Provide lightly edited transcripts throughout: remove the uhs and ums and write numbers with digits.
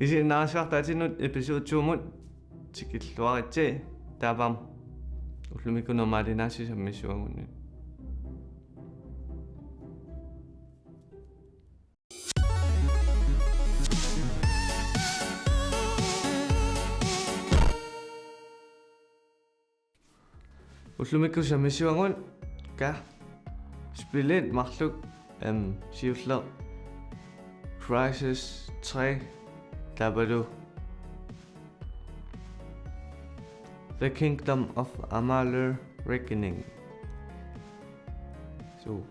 Isiginnaarasuartaatinut episode 2 tikilluaritsi taavam ullumikunermaalinaasisammissuagunni. Ullumikusammissuagun ka spillet marluk siulleq Crisis 3 taavalu The Kingdom of Amalur Reckoning. So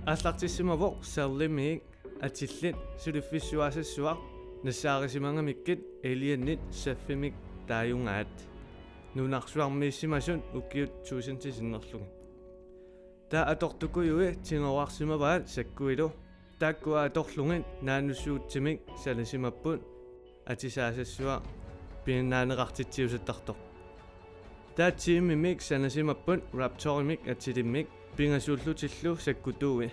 Aslartissimavoq serlimiik atillit sulifissuasassuaq nassaarissimangamikkit aliennit saffimik taajungaat nunarsuarmiissimasun ukkiut tuusintisinnерlugin taa atortukuyui tingoarsimavaat sakkuilu taakkua atorlungin naanussuutsimik salisimapput atisaasassua pinnaaneqartitsiusattartoq taa tiimimik sanasimapput raptorimik atilimmik pingasullutillu sakkutuui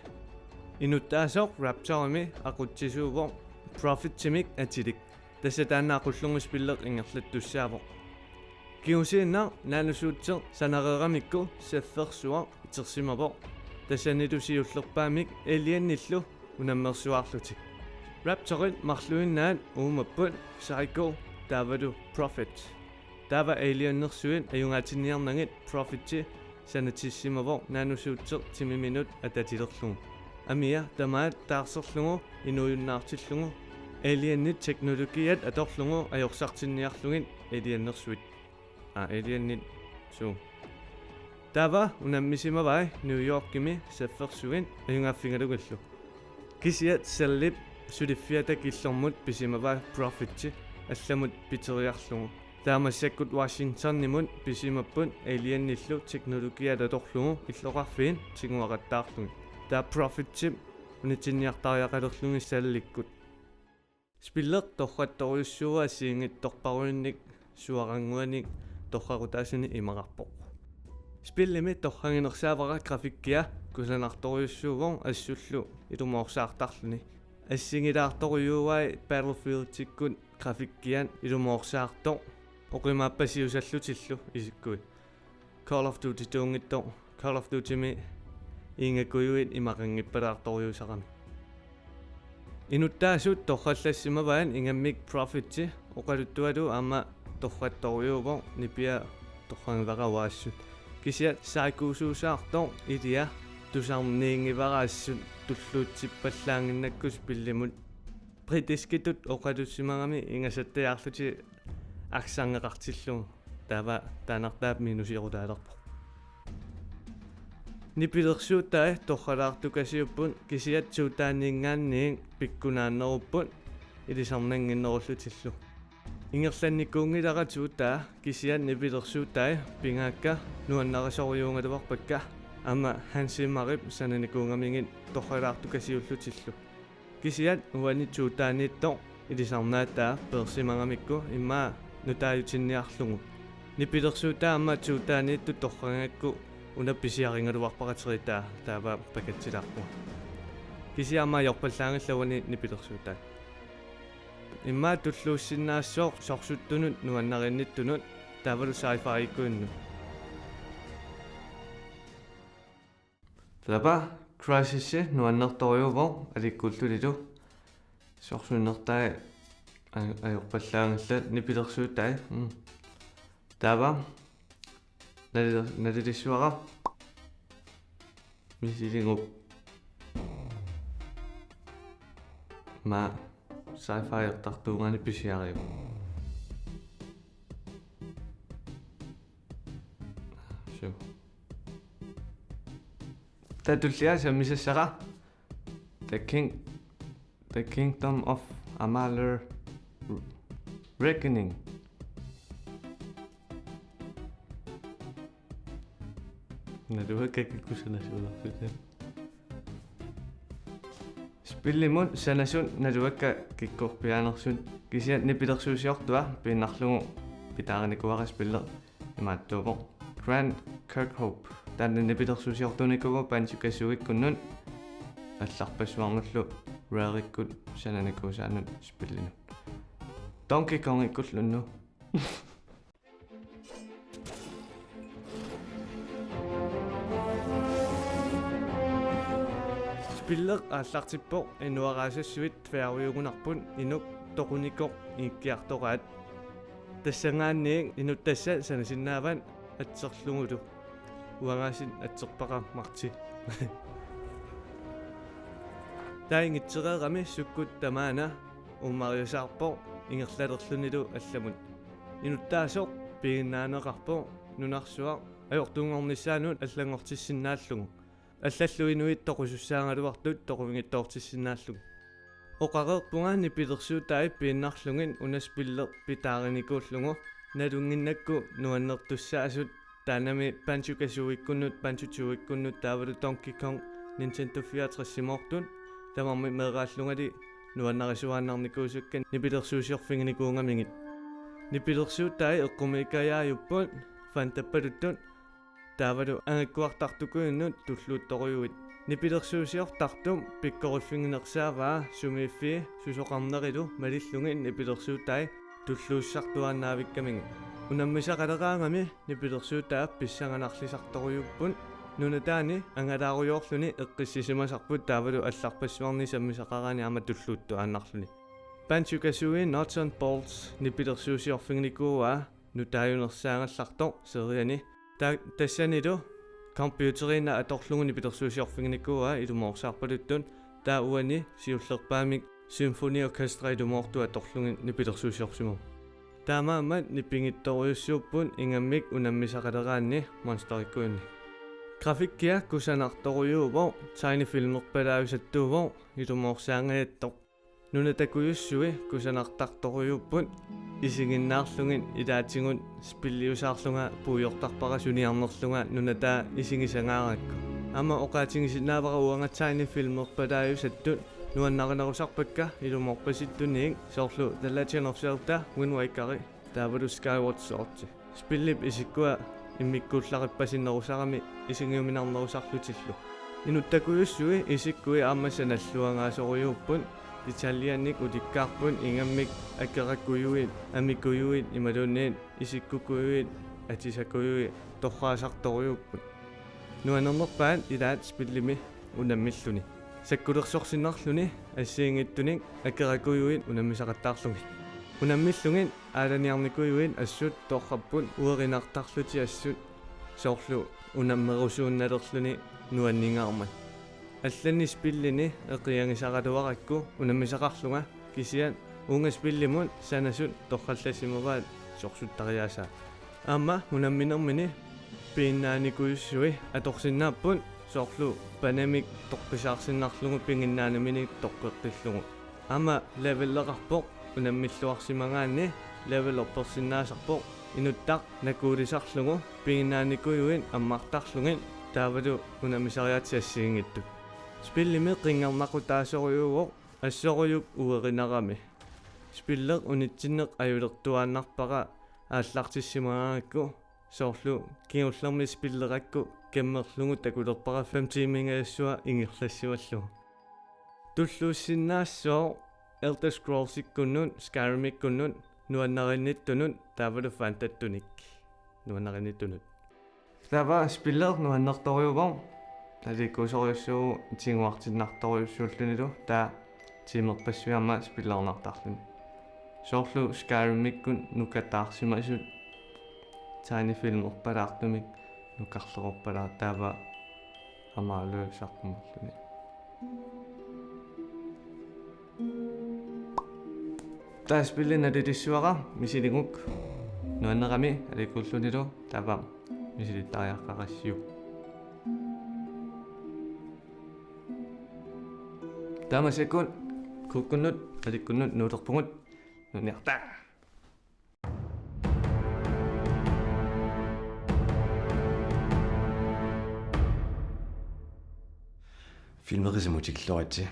inuttaasoq raptorimi aqutsisuuvoq profitsimik atilik tassa taannaaqulluguspilleq ingerlattussaavoq kiusiinna naanusuutseq sanareeramikku saffersuaq itersimavoq tassanilusiullerpaamik aliennillu unammersuarlutik raptorit marluinnaat uumapput psycho taavalu profit taava aliennersuit ajungaatiniarnangit profitsi sanatissимavoq naanusuutseq timiminut atatilerlugu amia tamaat taarserlugu inuujunnaartillugu aliennit teknologiat atorlugu ajorsartinniarlugin aliennersuit aliennit su tava unammisimavai New Yorkimi saffersugin ajungaaffingalugallu kisiat sallip suliffiata killormut pisimavai profitsi allamut piteriarlugu taamassakut Washingtonnimut pisimapput aliennillu teknologiat atorlugu illoqarfiin tinguaqattaarlugu taa profitsim unitinniartariaqalerlugi sallikkut spilleq torrattoriussuua siingittorparuinnik suaranguanik torrarutaasuni imaqarpoq spillimi torranginersaavara grafikkia kusanartoriussuuvoq assullu ilumoorsaartarluni ассигилаарторюуай Battlefield-тиккут графиккиан илумоорсаарто оқимааппасиусаллутиллу исиккуи Call of Duty туунгитто Call of Duty-ми ингакуйуит имақангиппалаарторюусарами инуттаасут торраллассимаваан ингаммик Profit-ти оқалуттуалу аама торратторюувоқ нипиа торрангивараваассут кисиат саикуусуусаарто илиа тусарниингивараассут туллуутсиппаллаангиннаккус пиллимут бритискитут оқалуссимарами ингасаттаарлути аксангеқартиллу таава таанартаап минусиорулаалерпо нипилерсуутаа торралаартукасиуппут кисиат суутааниингаанниин пиккунааннеруппут илисарнангиннеруллутиллу ингерланникуунгиларатуутаа кисиат нипилерсуутаа пингаакка нуаннарисориуунгалуарпакка ама хансимарип сананикуунгамингит торралаартукасиуллутиллу кисиат уанитсуутааниитто илисарнаатаа персимангамикку имма нутааютинниарлугу нипилерсуутаа амма туутааниитту торрангакку унапписиарингалуарпаратеритаа таава пакатсилаарпу кисиама йорпаллаангиллавани нипилерсуутаа имма туллууссиннаассоо сорсуттунут нуаннаринниттунут таавалу сайфаиккуинну Tapa crisis nuannertoriuvoq alikkullulillu sorsunertai ajorpallaangallat nipilersuuttai tava nalilissuara misilingup ma sci-fi ertartuungani pisiariu Tatullia sammissassara The Kingdom of Amalur Reckoning Naduha kakikkusanasuulertut Spillimut sanasun naduakka kikkorpiaanersun kisiat nipilersuusiortua pinnarlugu pitaarinikuaras piller imaattuupoq Grand Kirkhope tanne nipilersusiortunikugu pansukasuikkunnun алларпассуарнуллу раериккут сананикуусаанут спиллинут Donkey Kong иккуллунну спиллер ааллартиппо инуараассуит феаруйугунарпун инук тоқуникоқ иккиартораат тассангаанниин инут тасса санасиннааван атсерлугулу уангаасин атсерпақармарти таингитсереерами суккут тамаана уммариусаарпо ингерлалерлунилу алламут инуттаасоқ пигиннаанеқарпо нунарсуа ajortuungornissaanut аллангортиссиннааллугу аллаллуинуит тоқусуссаангалуартут тоқувингиттоортиссиннааллугу оқареерпунгаани пилерсуутаи пииннарлугин унаспиллер питаариникууллугу налунгиннакку нуаннертуссаасут таанами панчукасуиккуннут панчутуиккуннут таавалу Donkey Kong Nintendo 64-симоортун тамарми меэрааллунгали нуаннарисуааннарникуусуккан нипилерсуусиорфингиникуунгамингит нипилерсуутаи эққумикаяаюппут фантаппалуттун таавалу ангаккуартартукуиннут туллуутторуйуит нипилерсуусиортартум пиккориффингинерсааваа сумииффи сусоқарнерилу малиллугин нипилерсуутаи туллууссартуааннаавиккамингит унаммисақалераангами нипилерсуутаа писсанганарлисарторуйуппун нунатаани ангалааруйоорлуни эққиссисимасарпут таавалу алларпассуарни саммисақараани аама туллуутту ааннарлуни панчукасуи nuts and bolts нипилерсуусиорфингникууа нутааюнерсаангаллартор сериани тассанилу компьютерина аторлугу нипилерсуусиорфингникууа илумоорсаарпалуттун таа уани сиуллерпаамик симфониоркестра илумоорту аторлугу нипилерсуусиорсиму таамаамат ниппингитторуйуссууппун ингаммик унаммисақалераанни монстериккуинни графиккиа кусанарторуйуувоо тайни филмерпалаависаттуувоо илумоорсаангааттоқ нунатакуйуссуи кусанартарторуйууппут Isiginnaarlungin ilaatigun spilliusaarlunga puujortarpara suniarnerlunga Nunaata Isigisangaarakku ama oqaatigisinnaavara uangatsaini filmerpalaajusattut nuannarinerusarpakka ilumorpasittuniing soorlu The Legend of Zelda Wind Waker taavalu Skyward Sword spillip isikkua immikkuullarippasinnerusarami isingiuminarnerusarlutillu inuttakuyussui isikkui aammassanalluangaasoruyuuppun Italianik utikkaarpun ingammik akkerakuyuit amikuyuit imalunniit isikkukuyuit atisakuyuit torraasartoruyupput nuanernerpaat ilaat spillimi unammilluni sakkulersorsinnarluni assiingittunik akkerakuyuit unammisaqattaarlungi unammillungin aalaniarnikuyuit assut torrapput uerinartarluti assut soorlu unammerusuunnalerluni nuanningaarmat аллани спиллини эқиангисагалуаракку унаммисақарлунга кисиан унге спиллимут санасут торралласимаваат сорсуттариаасаа аама унамминермини пииннааникуйуссуи аторсиннааппут соорлу панамик тоққисаарсиннарлугу пингиннаанамини тоққеққиллугу аама левеллеқарпоқ унаммиллуарсимагаанни левелерперсиннаасарпоқ инуттақ накуулисарлугу пингиннааникуйуин аммартарлугин таавалу унаммисариатсиассиингиттут спиллими қингарнақутаасоруйуоқ ассоруйук уеринарами спиллер унитсиннеқ аюлертуааннарпара ааллартиссимаагакку соорлу киуллерми спиллеракку кеммерлугу такулерпара 5 тимингассуа ингерлассуаллу туллууссиннаассоо Elder Scrolls иккуннун Skyrim иккуннун нуаннаринниттунут таавалу фантаттуник нуаннаринниттунут тава спиллер нуаннерторюувоо аликкусориуссуу тингуартиннарторюуссууллунилу таа тимерпассуиарма спиллернартарлуни соорлу Skyrim-иккун нукатаарсимасут тайни филмерпалаартумик нукарлерорпалаа таава амаалуусарпумерлуни таа спиллина дитиссуара мисилигук нуаннерами аликкуллунилу тава мисилиттариаққарассиу тамасекун куккуннут аликкуннут нуулерпугут нуниарта filmerisimutikloriti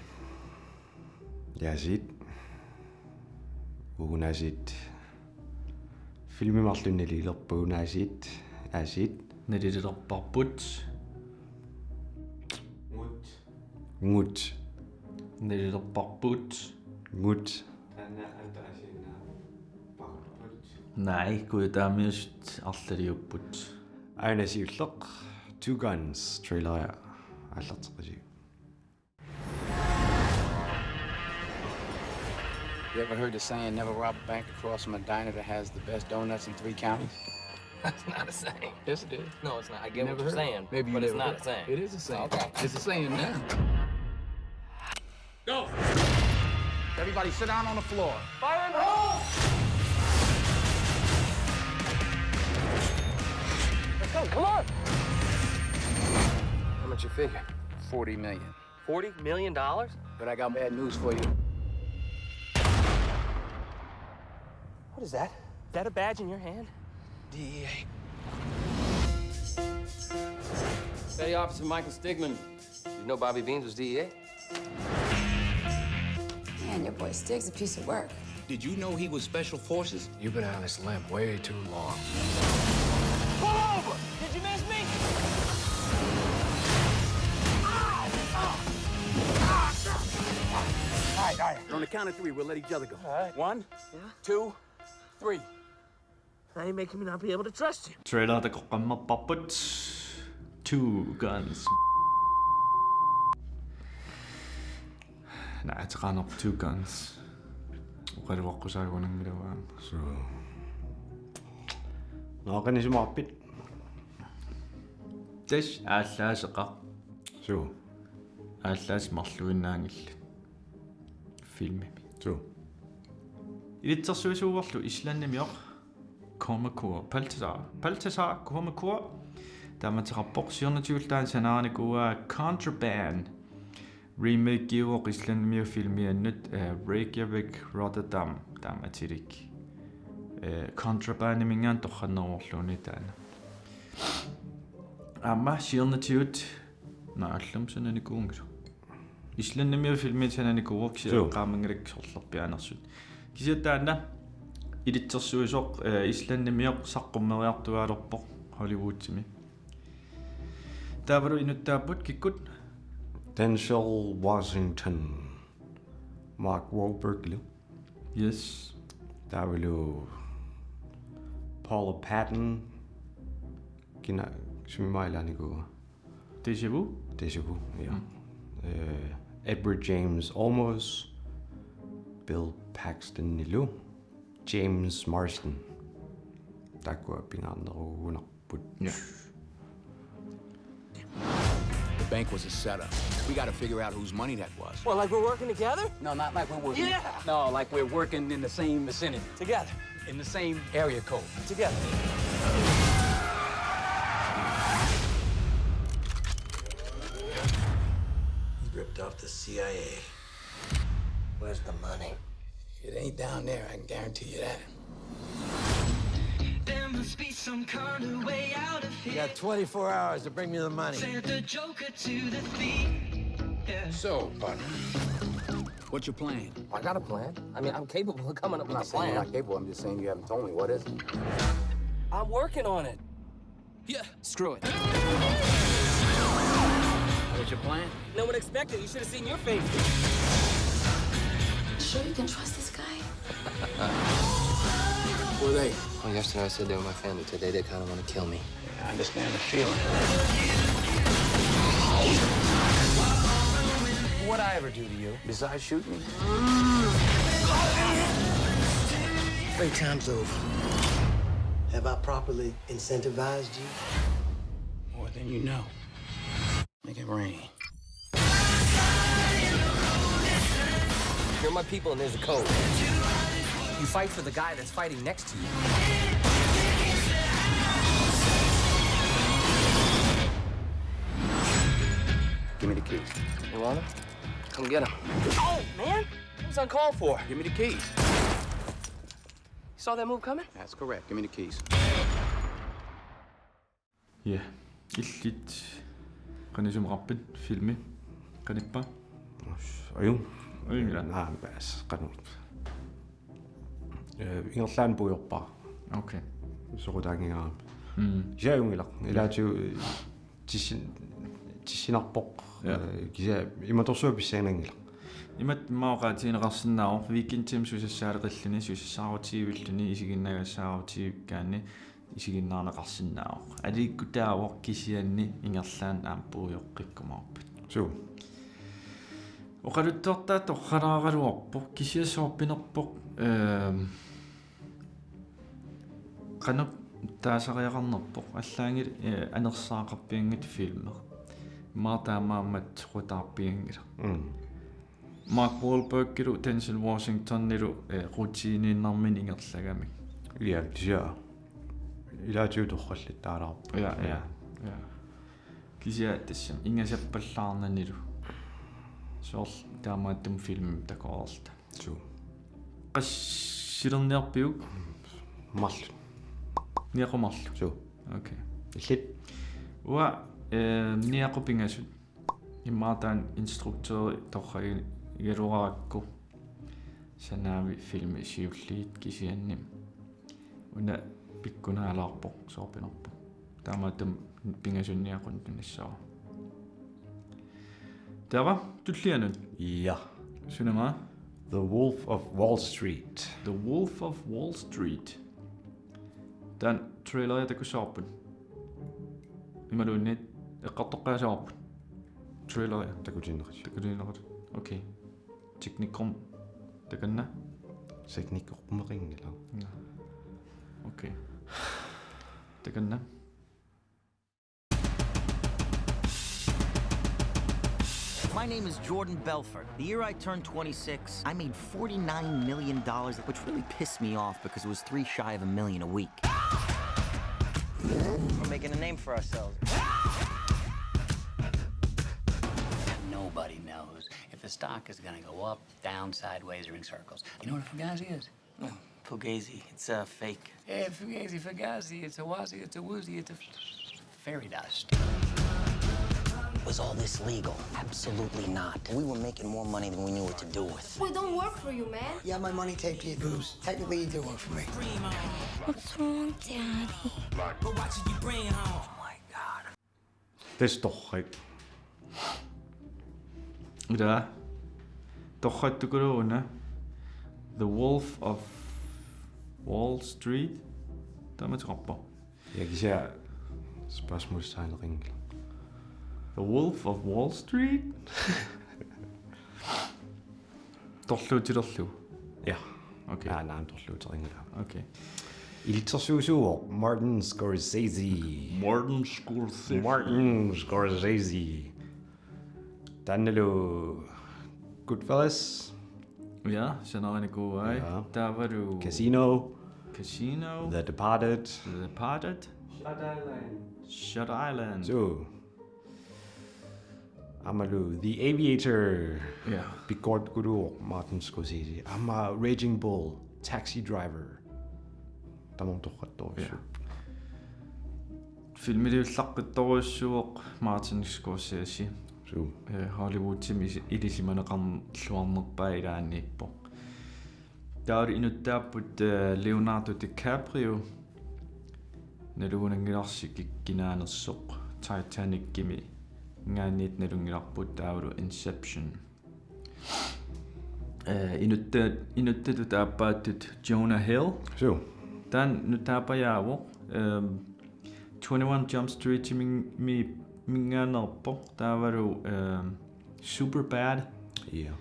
яасит угунаасит филмимарлуннилилерпугунаасит аасит Nitterparput. Ngut. Nitterparput. Ngut. Nej, gud, der er mest alleriupput. Ainasiulloq. Two Guns trailer аллартеққисиг. You ever heard the saying, never rob a bank across from a diner that has the best donuts in 3 counties? That's not a saying. Yes, it is. No, it's not. I get what you're saying, Maybe but you it's never not a saying. It is a saying. Okay. It's a saying now. Go! Everybody sit down on the floor. Fire in the hole! Let's go, come on! How much you figure? 40 million. $40 million? But I got bad news for you. What is that? Is that a badge in your hand? DEA. Petty Officer Michael Stigman. You know Bobby Beans was DEA? Man, your boy Stig's a piece of work. Did you know he was special forces? You've been on this limb way too long. Pull over! Did you miss me? All right. On the count of 3, we'll let each other go. All right. 1, 2, 3. Now you're making me not be able to trust you. Trailer takoqammarparput. Two Guns. Nej, teqanerp Two Guns. Uqaluaqqusaagunangmiluaa. So. Noqanisumarpit. Тэш ааллаасеqa. So. Ааллаас марлуиннаангилла. Фильмими. So. Ilitsersuisuuarlu Islannimiоq Qillannguaq Berthelsen Qillannguaq taamateqarpoq 24 sanaarnikuaa Contraband remake giuoq Islannimiu filmiannut Reykjavik Rotterdam taamatilik Contraband mingaan torrannerorluuni taana aamma 24 naallum sananikuungilu Islannimiu filmi sananikuuq qaamangilaksorlerpiaanersut кисиаттаана илитсерсуисоқ исланнимиоқ саққуммериартуаалерпоқ Hollywoodtimi таавалу инуттааппут киккут Denzel Washington. Mark Wahlberg. yes Taavalu Paula Patton. Kina sumimailaaniku. déjà vu Ja. Edward James Olmos. Bill Paxton Nilu. James Marsden. Takua pinganderuunarput. ja The bank was a setup. We got to figure out whose money that was. Well, like we're working together? No, not like we're working. Yeah. No, like we're working in the same vicinity. Together. In the same area code. Together. He ripped off the CIA. Where's the money? It ain't down there, I can guarantee you that. There must be some kind of way out of You here. got 24 hours to bring me the money. Said the Joker to the thief. Yeah. So, partner, what's your plan? I got a plan. I mean, I'm capable of coming up with I'm a not saying you're plan. not capable, I'm just saying you haven't told me. What is it? I'm working on it. Yeah, screw it. What's your plan? No one expected. You should have seen your face. Sure you can trust this guy? Who are they? Well, yesterday I said they were my family. Today they kind of want to kill me. Yeah, I understand the feeling. What'd I ever do to you? Besides shooting me? Playtime's over. Have I properly incentivized you? More than you know. Make it rain. You're my people and there's a code. You fight for the guy that's fighting next to you. Give me the keys. You want him? Come get him. Oh, man! That was uncalled for. Give me the keys. You saw that move coming? That's correct. Give me the keys. ja illit qanisumeqarpit filmi qanippa Aju. Ujula. Naambaas qanut. Ingerlaan puyorpaa. okay Sorutaangingaam. Jaungilaq ilaatiu tissinarpoq kisa imatorsuapissaanangilaq Imat maoqaatiineqarsinnaaru weekend-tim susassaaleqilluni susassaarutigivilluni isiginnaagassaarutigikkaanni isiginnaarneqarsinnaaru aliikkutaavoq kisianni ingerlaan aampuujoqqikkumaarput su oqaluttortaat orqalaaraluarpoq kisiassoorpinerpoq qanuk taasariaqarnerpoq allaangil anersaaqarpiangut filmer maataamaammat qutaarpiangila Mark Wahlberg-gilu Denzel Washington-nilu rutiininnarmin ingerlagamik ja tisia ilaatiu torrallit taalaar ja kisia tassam ingasappallaarnanilu soorl taamaattum film takoorta su qassilerniarpiuk marlu niaqomarlu su okay illit ua niaqopingasut imaataan instruktör torragi igaluraakku sanaavi filmi siulliit kisiannim una pikkunaalаарpoq soorpinerpoq taamaatum pingasunniaqun tunissaa tava tullianun ja sunama The Wolf of Wall Street The Wolf of Wall Street tan trailer takussaarput imaluunniit eqqartoqqaasaaarput trailer takutinneqat okay teknikum takanna seknikkorpumeringila okay takanna My name is Jordan Belfort. The year I turned 26, I made $49 million, which really pissed me off because it was 3 shy of $1 million a week. We're making a name for ourselves. Nobody knows if the stock is going to go up, down, sideways, or in circles. You know what a fugazi is? No, Fugazi. It's fake. Yeah, fugazi, it's a wazi, it's a woozy, it's a fairy dust. Was all this legal? Absolutely not. We were making more money than we knew what to do with. We don't work for you, man. Yeah, my money taped to your boobs. Technically, you do work for me. What's wrong, Daddy? But watching you bring it home. Oh my God. Testorrik ida torrattukuluuna The Wolf of Wall Street tamataqarpa ja kisia spørgsmålstegneringila The Wolf of Wall Street torluutilerlu ja okay ja naam torluuteringila okay ilitsersuusuuq Martin Scorsese Danilo Goodfellas ja sanaraniku ai Ja. taavalu Casino Casino The Departed The Departed Shut Island so amalu The Aviator ja Bigort Guru Martin Scorsese ama Raging Bull Taxi Driver tamontorrattorissu filmiliullaqqittoruissuuq Martin Scorsese so Hollywood-tim ilisimaneqarluarnerpaa ilaanniippo taari inuttaapput Leonardo DiCaprio nalugunangilarsi kikkinaanерсоq Titanic-kimi ngaanniit nalungilarput taavalu Inception inuttatu taappaattut Jonah Hill so tan nutaapayaavoq 21 Jump Street minngaanerpo taavalu Superbad ja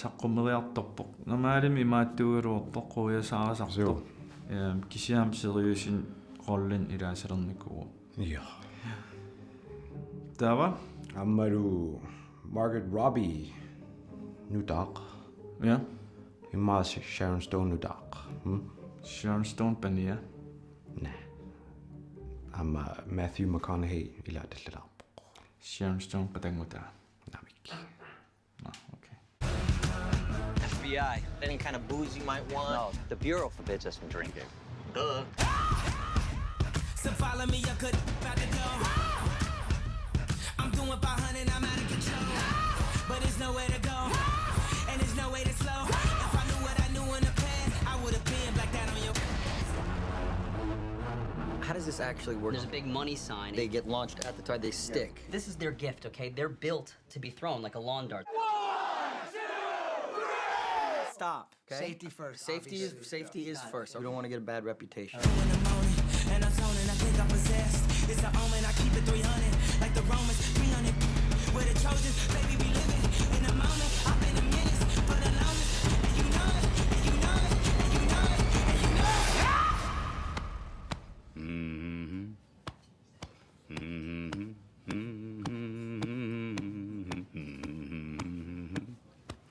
saqqummiussisassaaq normaalimi maattuuruorpoq quyasaarasartoq kisiam seriøsin rollen ilaasalernikuu ja taava amalu Margaret Robbie Nunaata ja imma Sharon Stone Nunaata Sharon Stone pania ama Matthew McConaughey ilaatallalaarpo Sharon Stone qatangutaa namik okay FBI. Any kind of booze you might want? No, the Bureau forbids us from drinking. Duh. So follow me, you could about to go. I'm doing 500, I'm out of control. But there's nowhere to go, and there's no way to slow. If I knew what I knew in the past, I would have been like that on your. How does this actually work? There's a big money sign. They get launched at the time they stick. This is their gift, okay? They're built to be thrown like a lawn dart. Stop. Okay? Safety first. Safety is first. We don't want to get a bad reputation. And I'm zoning, I think I'm possessed. It's an omen, I keep it 300. Like the Romans, 300. We're the Trojans, baby, we living in the moment. I've been a menace for the longest. And you know it, and you know it, and you know it, and you know it.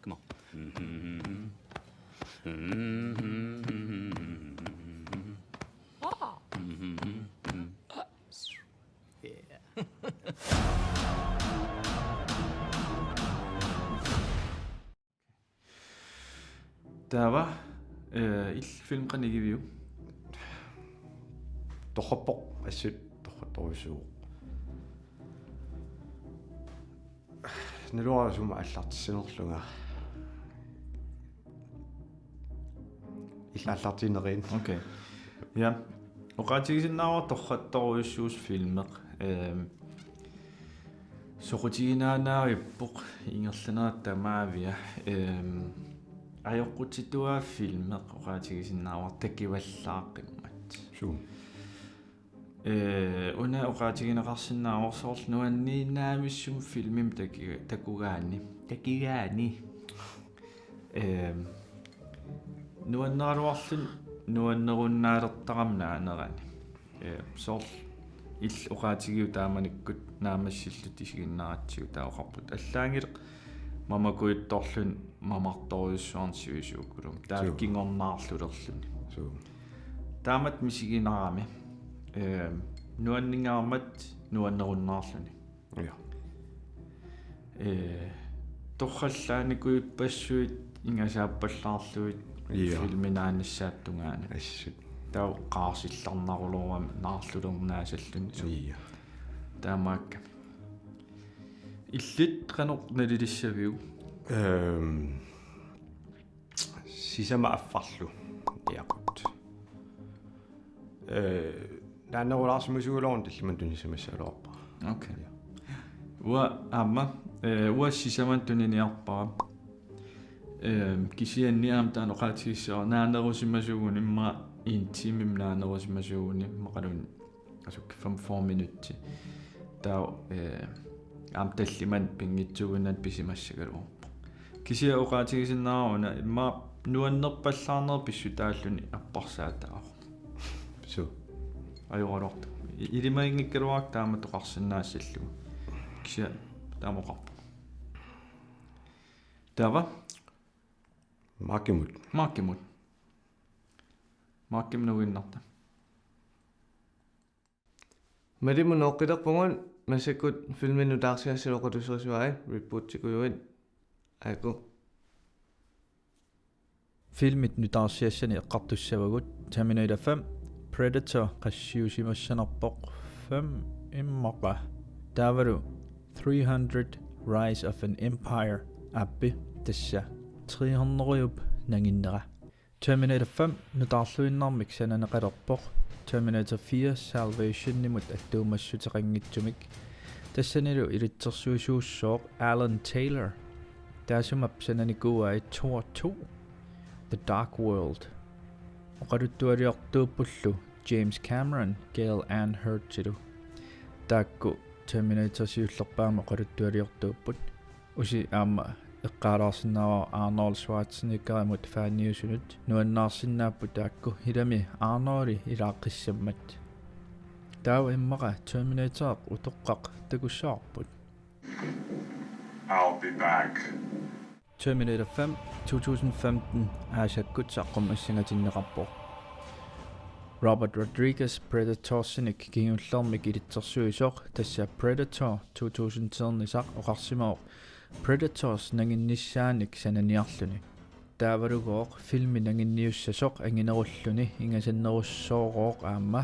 Come on. Taava film qanigiviu. Torrappoq assut torratorusuuq. Naluarasuma allartissinerlunga. Illallartinerin. Okay. Ja. Oqaatigisinnaarua torrattoruissuus filmeq. Soqutiinaanaarippoq ingerlanerat tamaavia. Ajoqqutitua filmeq oqaatigisinnaarua takivallaaqimmat. Suum. Una oqaatigineqarsinnaarorsoorl nuanniinaamissum filmim takugaani. Nuanneraluarlun nuannerunnaalertaramnaanerani. Soorl ill oqaatigiu taamanikkut naamassillут isiginnaaratsigu taoqarput allaangileq mamakuittorlun mamartoriussuarnsiuisuukkulum taakingornaarlulerluni. Suum. Taamat misiginarami. Nuanningaarmat nuannerunnaarluni. Ja. Torrallaanikuyuppassuit ingasaappallarluit filminaannissaattungaana. Assut. Tau qaarsillarnarulorum naarlulernaasalluni. Ja. Taamaakka. Illit qanoq nalilissavиу. Sisama affarlu. Iaqut. Naannerulaarsimusuguloorn talliman tunissamassaluarpa. Okay. Aamma uassisaman tuniniarpara. Kisianniaam taanoqaatigissaa naanerusimasugun imma intimim naanerusimasugun maqalun asuk 4 minutti. Taa am talliman pingitsugunat pisimassagaluarpa. Kisia oqaatigisinnaaruna imma nuannerpallaarner pissutaalluni apparsaataaru. So. Ajorortu. Ilimaingikkaluaq taama toqarsinnaasallugu. Kisia taamoqarpu. Taava Markimut. Markim nuinnarta. Madimun oqqilerpungun masakut filminutaarsiassiloqatusserisuai reportikujuin aiku filmit nutaarsiassani eqqartussavagut Terminator 5 Predator qassiusimassanarpoq 5 immaqa taavalu 300 Rise of an Empire appi tassa 300 nanginnera Terminator 5 nutaarluinnarmik sananeqalerpoq Terminator 4 Salvation nimut attuumassutiqanngitsumik tassanilu ilitsersuisuussooq Alan Taylor taasumap sananikuai Thor 2 The Dark World oqaluttualiartuuppullu James Cameron Gale Ann Hurd taakku Terminator siullerpaama oqaluttualiartuupput usi aamma eqqaalaarsinnaava Arnold Schwarzeneggerimut faanniusunut nuannaarsinnaappu taakku hilami Arnoldi ilaaqissammat taawa immaqa Terminator utoqqaq takussaarput I'll be back. Terminator 5 2015 aasakkut saqqummiussisassallutik Robert Rodriguez Predatorsinik kingullermik ilitsersuisoq tassa Predator 2010-isaq oqarsimooq Predators nanginnissaanik sananiarluni taavalugoq filmi nanginniussasoq anginerulluni ingasannerussooqooq aamma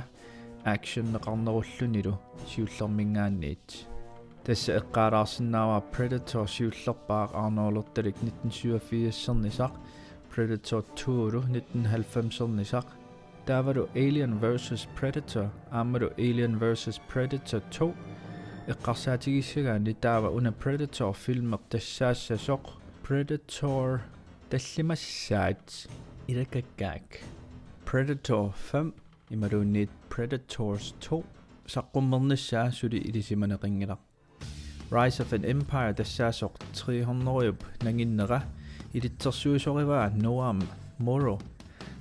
actionneqarnerullunilu siullermingaanniit tassa eqqaalaarsinnaava Predator siullerpaaq Arnoldertalik 1987-sernisaq Predator 2 1990-sernisaq taavalu Alien vs Predator, aamma Alien vs Predator 2, eqqarsaatigissigaani taava una Predator filmer tassaassassoq Predator tallimassaat ilakakkaak. Predator 5 imaluunniit Predators 2 saqqummiussisassaaq suli ilisimaneqarluartoq. Rise of an Empire tassaasoq 300 nanginnera ilitsersuusoriva Noam Moro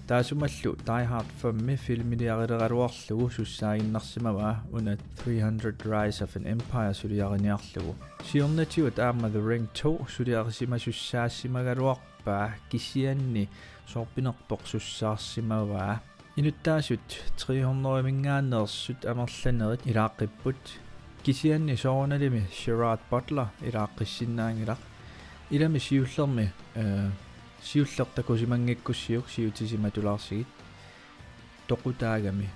taasumallu Die Hard 5 filmiliarileruarlugu sussaaginnarsimava una 300 Rise of an Empire suliariniarlugu siornatiut aamma The Ring 2 suliarisimasussaassimagaluarpaa kisianni sorpinerpoq sussaarsimavaa inuttaasut 300 mingaanneersut amerlanerit ilaaqipput kisianni soornalimi Gerard Butler ilaaqqissinnaaangilaq ilami siullermi siullertakusimangikkussiuq siutisimatulaarsigit toqutaagami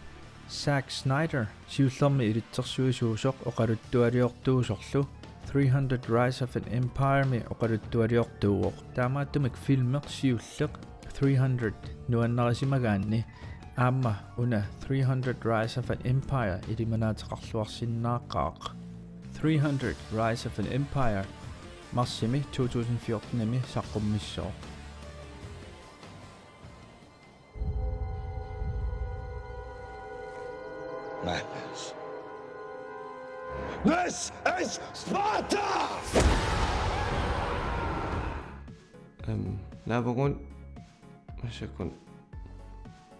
Zack Snyder siullermi ilitsersuisuusoq oqaluttualiortuusorlu 300 Rise of an Empire mi oqaluttualiortuuoq taamaattumik filmeq siulleq 300 nuannarisimagaanni aamma una 300 Rise of an Empire ilisimaneqarluarsinnaaqaaq 300 Rise of an Empire marsimi 2014 nimi saqqummissoq. Madness. This is Sparta! Naapaqun masakun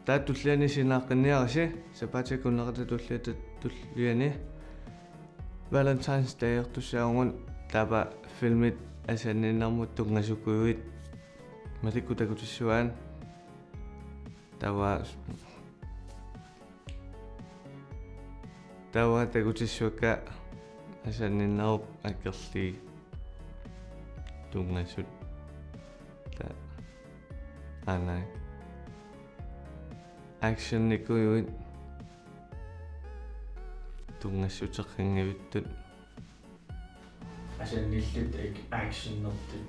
taatulliani sinaaqinniarisi sapatikunneqatatulliatat tulliani Valentine's Day ertussaagun taapa filmit asanninnermut tungasukkuit matikutakutissuaan tawa takutissuakka asanninnerup akkerli tungasut ta anai action nikuyuit tungassuteqqinngivittut asannillut action nertut